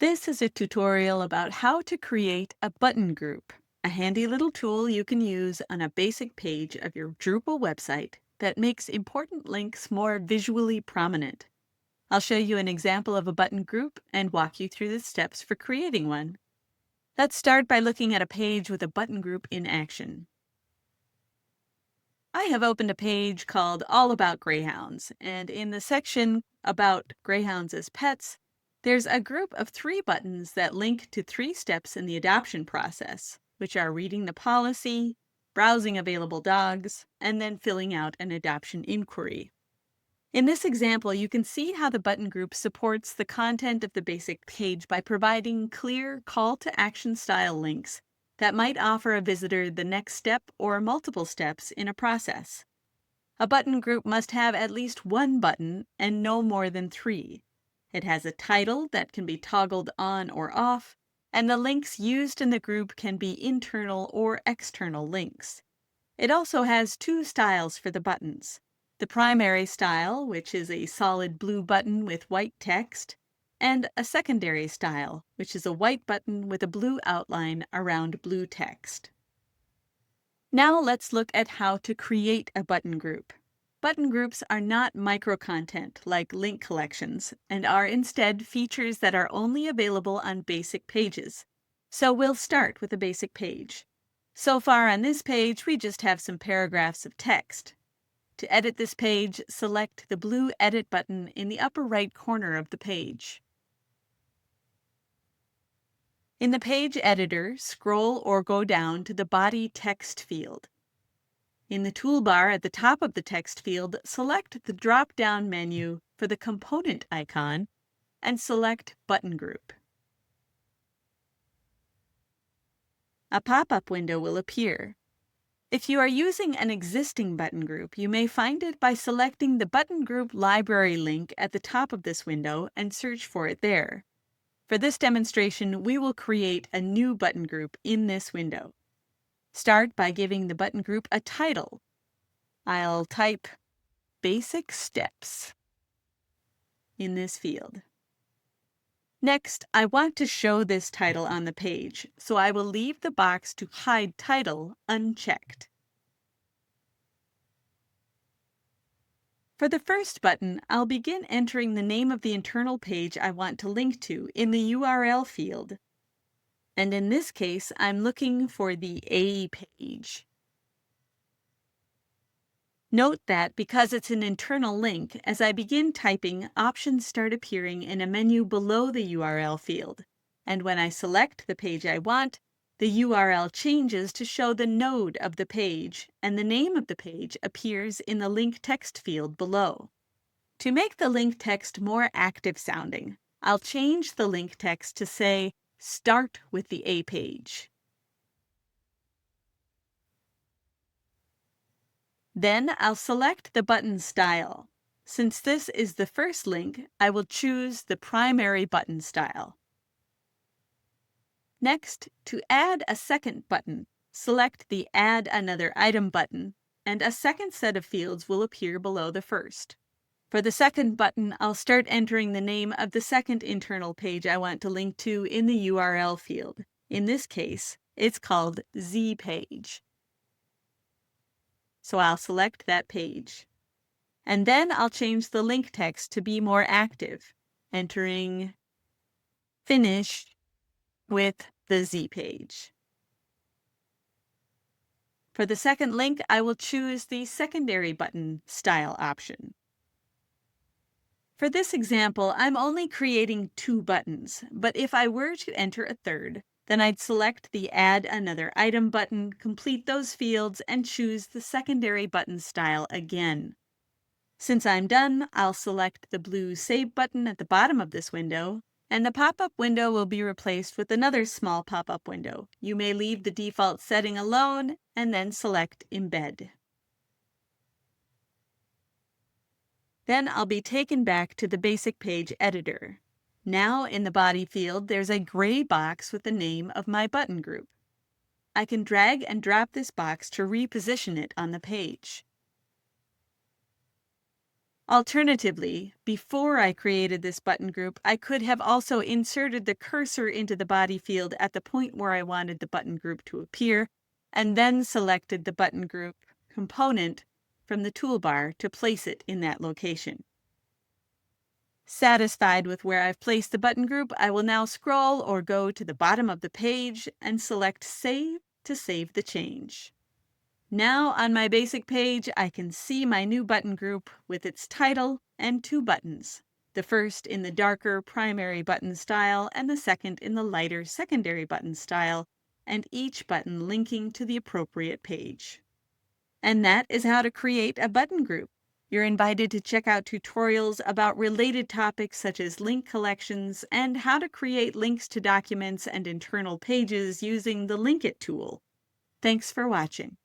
This is a tutorial about how to create a button group, a handy little tool you can use on a basic page of your Drupal website that makes important links more visually prominent. I'll show you an example of a button group and walk you through the steps for creating one. Let's start by looking at a page with a button group in action. I have opened a page called All About Greyhounds, and in the section about greyhounds as pets, there's a group of 3 buttons that link to 3 steps in the adoption process, which are reading the policy, browsing available dogs, and then filling out an adoption inquiry. In this example, you can see how the button group supports the content of the basic page by providing clear call-to-action style links that might offer a visitor the next step or multiple steps in a process. A button group must have at least one button and no more than 3. It has a title that can be toggled on or off, and the links used in the group can be internal or external links. It also has 2 styles for the buttons: the primary style, which is a solid blue button with white text, and a secondary style, which is a white button with a blue outline around blue text. Now let's look at how to create a button group. Button groups are not micro-content like link collections and are instead features that are only available on basic pages. So we'll start with a basic page. So far on this page, we just have some paragraphs of text. To edit this page, select the blue Edit button in the upper right corner of the page. In the page editor, scroll or go down to the Body text field. In the toolbar at the top of the text field, select the drop-down menu for the component icon and select Button Group. A pop-up window will appear. If you are using an existing button group, you may find it by selecting the Button Group Library link at the top of this window and search for it there. For this demonstration, we will create a new button group in this window. Start by giving the button group a title. I'll type Basic Steps in this field. Next, I want to show this title on the page, so I will leave the box to Hide Title unchecked. For the first button, I'll begin entering the name of the internal page I want to link to in the URL field. And in this case, I'm looking for the A page. Note that because it's an internal link, as I begin typing, options start appearing in a menu below the URL field. And when I select the page I want, the URL changes to show the node of the page, and the name of the page appears in the link text field below. To make the link text more active sounding, I'll change the link text to say, Start with the A page. Then I'll select the button style. Since this is the first link, I will choose the primary button style. Next, to add a second button, select the Add Another Item button, and a second set of fields will appear below the first. For the second button, I'll start entering the name of the second internal page I want to link to in the URL field. In this case, it's called Z page. So I'll select that page. And then I'll change the link text to be more active, entering Finish with the Z page. For the second link, I will choose the secondary button style option. For this example, I'm only creating 2 buttons, but if I were to enter a third, then I'd select the Add Another Item button, complete those fields, and choose the secondary button style again. Since I'm done, I'll select the blue Save button at the bottom of this window, and the pop-up window will be replaced with another small pop-up window. You may leave the default setting alone and then select Embed. Then I'll be taken back to the basic page editor. Now in the body field, there's a gray box with the name of my button group. I can drag and drop this box to reposition it on the page. Alternatively, before I created this button group, I could have also inserted the cursor into the body field at the point where I wanted the button group to appear, and then selected the button group component from the toolbar to place it in that location. Satisfied with where I've placed the button group, I will now scroll or go to the bottom of the page and select Save to save the change. Now on my basic page, I can see my new button group with its title and two buttons, the first in the darker primary button style and the second in the lighter secondary button style, and each button linking to the appropriate page. And that is how to create a button group. You're invited to check out tutorials about related topics such as link collections and how to create links to documents and internal pages using the Linkit tool. Thanks for watching.